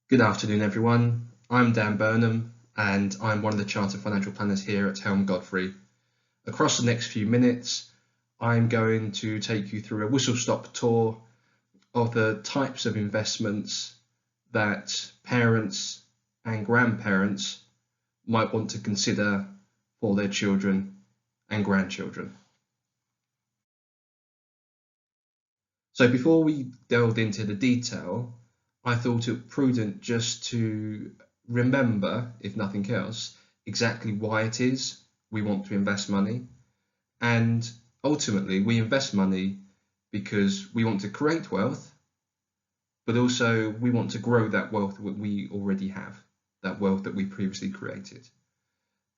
Good afternoon, everyone. I'm Dan Burnham, and I'm one of the Chartered Financial Planners here at Helm Godfrey. Across the next few minutes, I'm going to take you through a whistle-stop tour of the types of investments that parents and grandparents might want to consider for their children and grandchildren. So before we delved into the detail, I thought it prudent just to remember, if nothing else, exactly why it is we want to invest money. And ultimately, we invest money because we want to create wealth, but also we want to grow that wealth that we already have, that wealth that we previously created.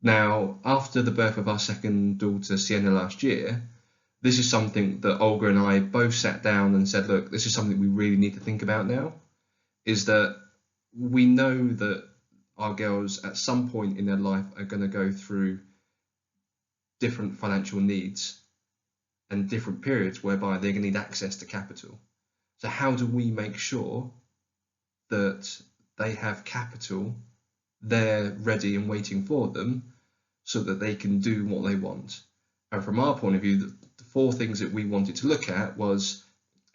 Now, after the birth of our second daughter, Sienna, last year, this is something that Olga and I both sat down and said, look, this is something we really need to think about now. Is that we know that our girls at some point in their life are going to go through different financial needs and different periods whereby they're going to need access to capital. So how do we make sure that they have capital there ready and waiting for them so that they can do what they want? And from our point of view, the four things that we wanted to look at was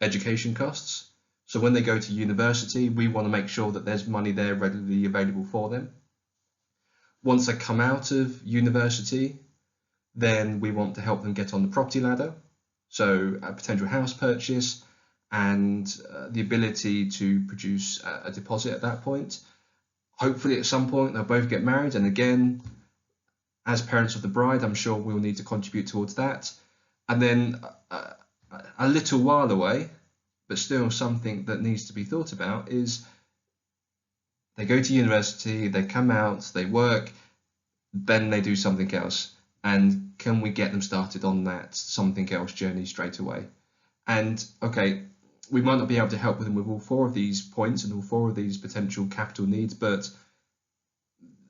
education costs. So when they go to university, we want to make sure that there's money there readily available for them. Once they come out of university, then we want to help them get on the property ladder. So a potential house purchase and the ability to produce a deposit at that point. Hopefully at some point they'll both get married. And again, as parents of the bride, I'm sure we'll need to contribute towards that. And then a little while away, but still something that needs to be thought about, is they go to university, they come out, they work, then they do something else. And can we get them started on that something else journey straight away? And okay, we might not be able to help them with all four of these points and all four of these potential capital needs, but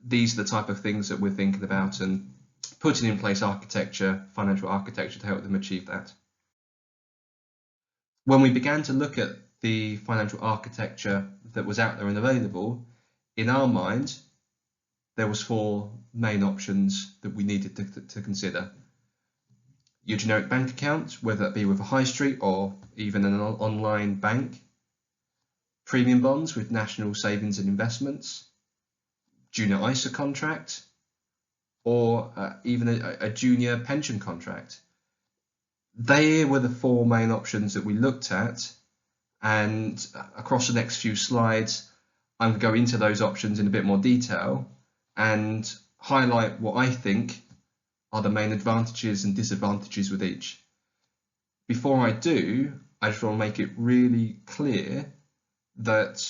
these are the type of things that we're thinking about and putting in place financial architecture to help them achieve that. When we began to look at the financial architecture that was out there and available, in our mind, there was four main options that we needed to consider. Your generic bank account, whether that be with a high street or even an online bank. Premium bonds with national savings and investments. Junior ISA contract, or even a junior pension contract. They were the four main options that we looked at, and across the next few slides I'm going to go into those options in a bit more detail and highlight what I think are the main advantages and disadvantages with each. Before I do, I just want to make it really clear that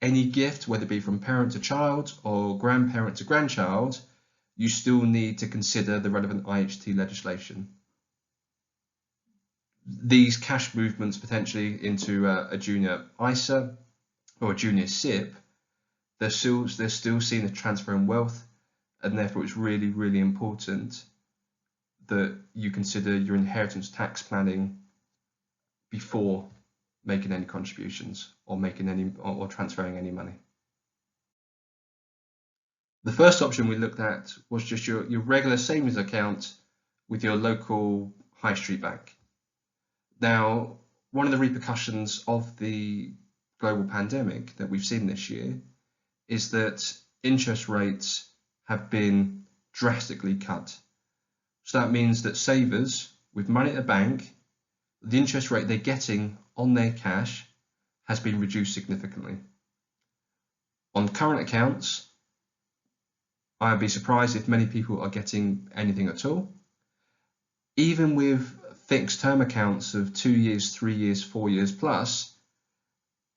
any gift, whether it be from parent to child or grandparent to grandchild, you still need to consider the relevant IHT legislation. These cash movements potentially into a junior ISA or a junior SIP, they're still seen as transferring wealth, and therefore it's really, really important that you consider your inheritance tax planning before making any contributions or transferring any money. The first option we looked at was just your regular savings account with your local high street bank. Now, one of the repercussions of the global pandemic that we've seen this year is that interest rates have been drastically cut. So that means that savers with money at the bank, the interest rate they're getting on their cash has been reduced significantly. On current accounts, I'd be surprised if many people are getting anything at all. Even with fixed term accounts of 2 years, 3 years, 4 years plus,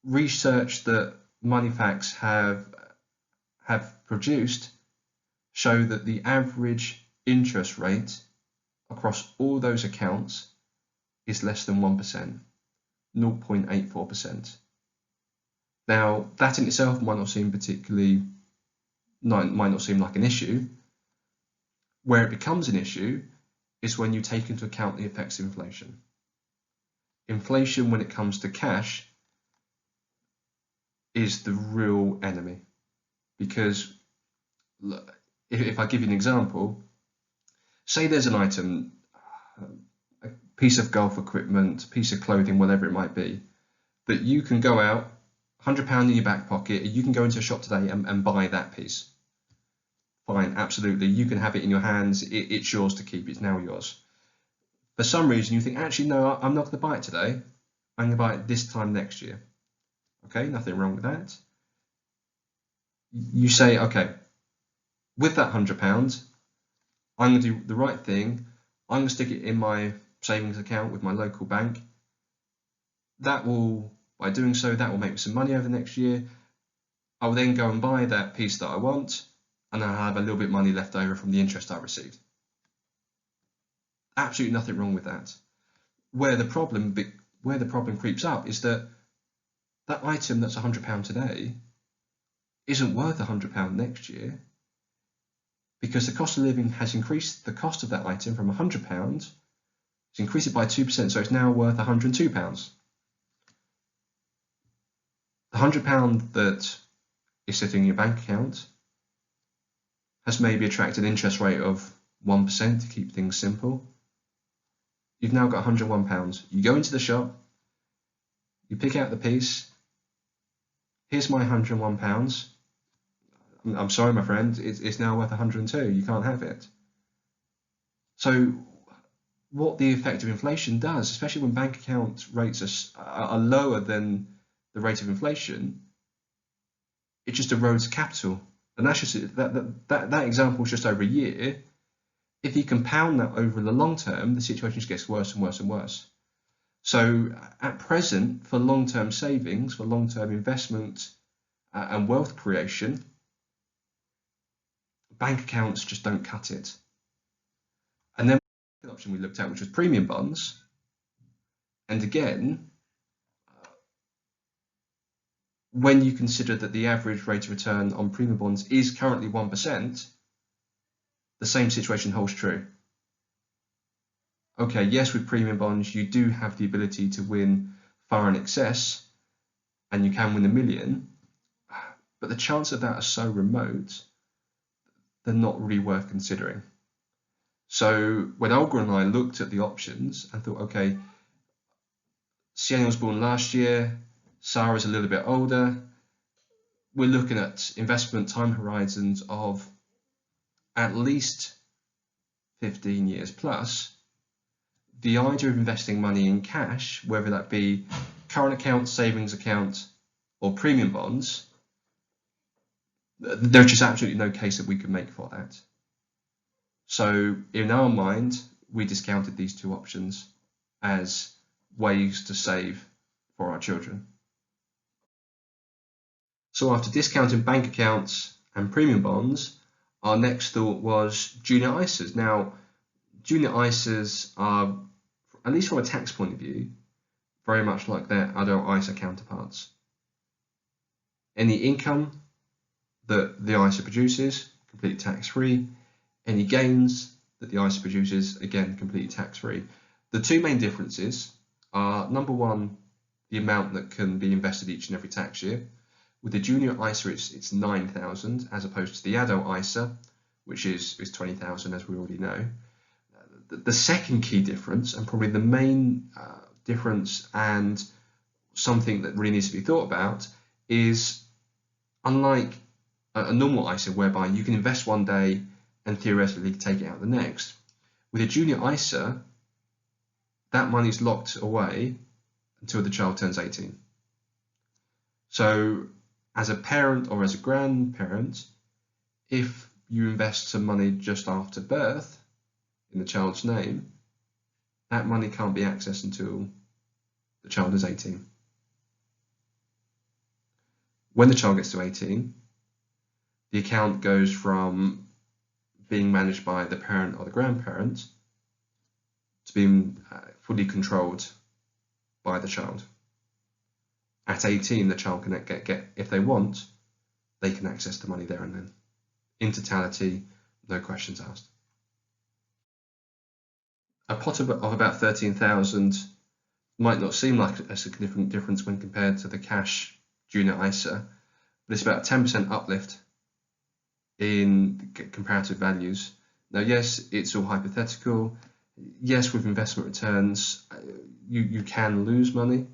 research that MoneyFacts have produced show that the average interest rate across all those accounts is less than 1%, 0.84%. Now, that in itself might not seem like an issue. Where it becomes an issue is when you take into account the effects of inflation. Inflation, when it comes to cash, is the real enemy. Because look, if I give you an example, say there's an item, a piece of golf equipment, piece of clothing, whatever it might be, that you can go out, £100 in your back pocket, you can go into a shop today and buy that piece. Fine, absolutely, you can have it in your hands, it's yours to keep, it's now yours. For some reason you think, actually no, I'm not going to buy it today, I'm going to buy it this time next year. Okay, nothing wrong with that. You say, okay, with that £100, I'm going to do the right thing, I'm going to stick it in my savings account with my local bank. That will, by doing so, that will make me some money over the next year. I will then go and buy that piece that I want, and I'll have a little bit of money left over from the interest I received. Absolutely nothing wrong with that. Where the problem creeps up is that that item that's £100 today isn't worth £100 next year, because the cost of living has increased the cost of that item from £100, it's increased it by 2%, so it's now worth £102. The £100 that is sitting in your bank account has maybe attracted an interest rate of 1% to keep things simple. You've now got £101. You go into the shop, you pick out the piece, here's my £101. I'm sorry, my friend, it's now worth 102. You can't have it. So what the effect of inflation does, especially when bank account rates are lower than the rate of inflation, it just erodes capital. And that's just that example is just over a year. If you compound that over the long term, the situation just gets worse and worse and worse. So at present, for long-term savings, for long-term investment and wealth creation, bank accounts just don't cut it. And then the option we looked at, which was premium bonds, and again, when you consider that the average rate of return on premium bonds is currently 1%, the same situation holds true. Okay, yes, with premium bonds, you do have the ability to win far in excess, and you can win $1 million, but the chances of that are so remote, they're not really worth considering. So when Olga and I looked at the options and thought, okay, Sienna was born last year, Sarah's a little bit older, we're looking at investment time horizons of at least 15 years plus. The idea of investing money in cash, whether that be current account, savings account, or premium bonds, there's just absolutely no case that we could make for that. So in our mind, we discounted these two options as ways to save for our children. So after discounting bank accounts and premium bonds, our next thought was junior ISAs. Now, junior ISAs are, at least from a tax point of view, very much like their adult ISA counterparts. Any income that the ISA produces, completely tax-free. Any gains that the ISA produces, again, completely tax-free. The two main differences are, number one, the amount that can be invested each and every tax year. With the junior ISA, it's 9,000 as opposed to the adult ISA, which is 20,000, as we already know. The second key difference, and probably the main difference and something that really needs to be thought about, is unlike a normal ISA whereby you can invest one day and theoretically take it out the next, with a junior ISA, that money is locked away until the child turns 18. So as a parent or as a grandparent, if you invest some money just after birth in the child's name, that money can't be accessed until the child is 18. When the child gets to 18, the account goes from being managed by the parent or the grandparent to being fully controlled by the child. At 18, the child can get, if they want, they can access the money there and then. In totality, no questions asked. A pot of about 13,000 might not seem like a significant difference when compared to the cash junior ISA, but it's about a 10% uplift in comparative values. Now, yes, it's all hypothetical. Yes, with investment returns, you can lose money,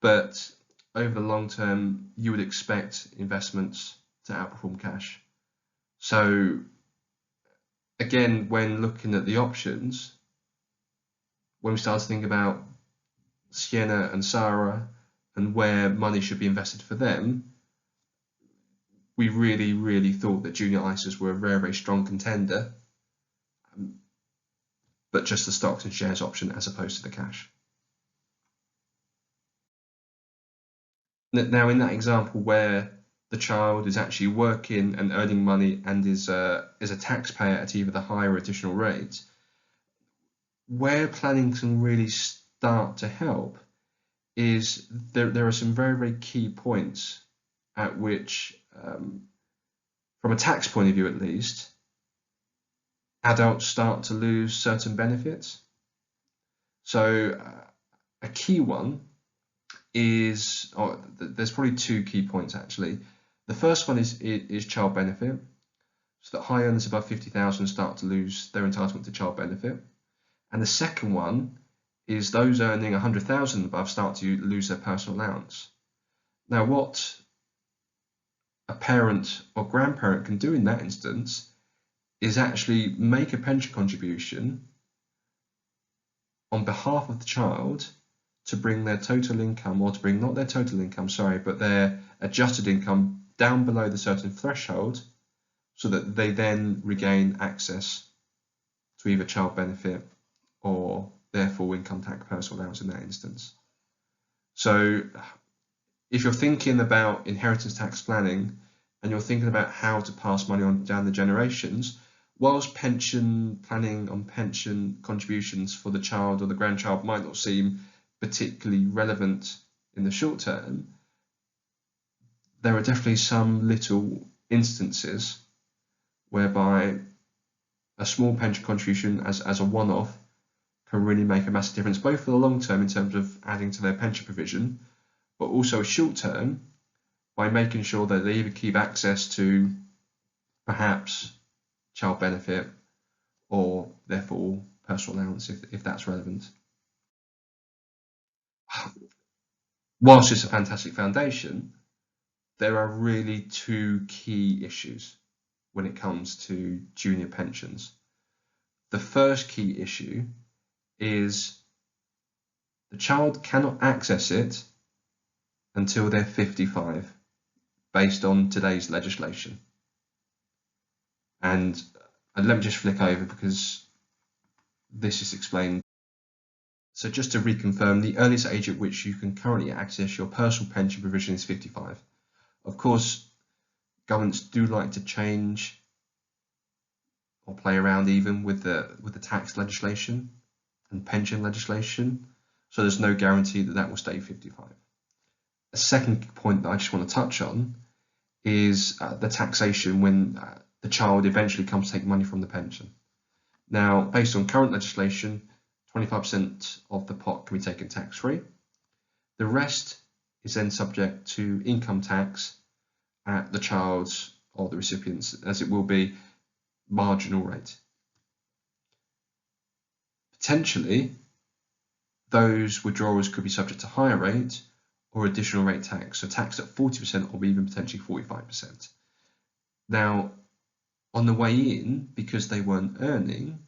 but over the long term, you would expect investments to outperform cash. So again, when looking at the options, when we start to think about Sienna and Sarah and where money should be invested for them, we really, really thought that junior ISAs were a very, very strong contender, but just the stocks and shares option as opposed to the cash. Now, in that example where the child is actually working and earning money and is a taxpayer at either the higher or additional rate, where planning can really start to help is there are some very, very key points at which, from a tax point of view at least, adults start to lose certain benefits. So a key one is, there's probably two key points actually. The first one is child benefit. So that high earners above 50,000 start to lose their entitlement to child benefit. And the second one is those earning 100,000 above start to lose their personal allowance. Now, what a parent or grandparent can do in that instance is actually make a pension contribution on behalf of the child to bring their total income, or to bring not their total income, sorry, but their adjusted income down below the certain threshold, so that they then regain access to either child benefit or their full income tax personal allowance in that instance. So if you're thinking about inheritance tax planning and you're thinking about how to pass money on down the generations, whilst pension planning on pension contributions for the child or the grandchild might not seem particularly relevant in the short term, there are definitely some little instances whereby a small pension contribution as a one-off can really make a massive difference, both for the long term in terms of adding to their pension provision, but also short term by making sure that they either keep access to perhaps child benefit or their full personal allowance if that's relevant. Whilst it's a fantastic foundation, there are really two key issues when it comes to junior pensions. The first key issue is the child cannot access it until they're 55, based on today's legislation. And let me just flick over because this is explained. So just to reconfirm, the earliest age at which you can currently access your personal pension provision is 55. Of course, governments do like to change or play around even with the tax legislation and pension legislation, so there's no guarantee that that will stay 55. A second point that I just want to touch on is the taxation when the child eventually comes to take money from the pension. Now, based on current legislation, 25% of the pot can be taken tax-free. The rest is then subject to income tax at the child's or the recipient's, as it will be, marginal rate. Potentially, those withdrawals could be subject to higher rate or additional rate tax, so taxed at 40% or even potentially 45%. Now, on the way in, because they weren't earning,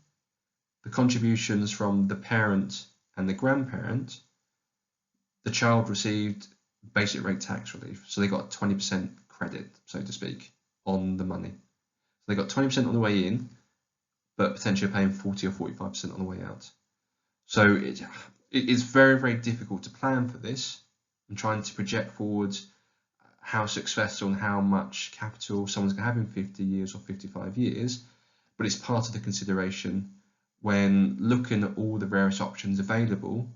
the contributions from the parent and the grandparent, the child received basic rate tax relief. So they got 20% credit, so to speak, on the money. So they got 20% on the way in, but potentially paying 40 or 45% on the way out. So it is very, very difficult to plan for this and trying to project forward how successful and how much capital someone's going to have in 50 years or 55 years, but it's part of the consideration when looking at all the various options available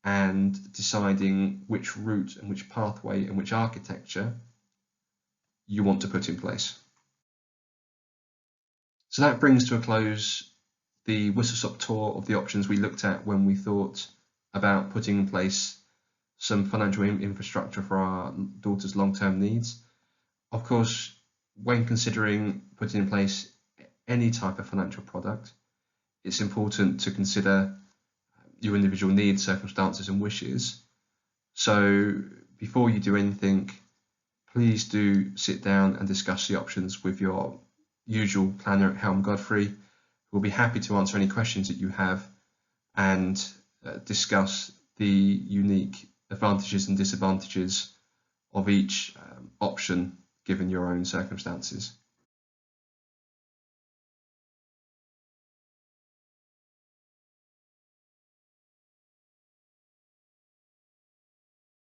and deciding which route and which pathway and which architecture you want to put in place. So that brings to a close the whistle-stop tour of the options we looked at when we thought about putting in place some financial infrastructure for our daughter's long-term needs. Of course, when considering putting in place any type of financial product, it's important to consider your individual needs, circumstances, and wishes. So before you do anything, please do sit down and discuss the options with your usual planner at Helm Godfrey, who will be happy to answer any questions that you have and discuss the unique advantages and disadvantages of each option given your own circumstances.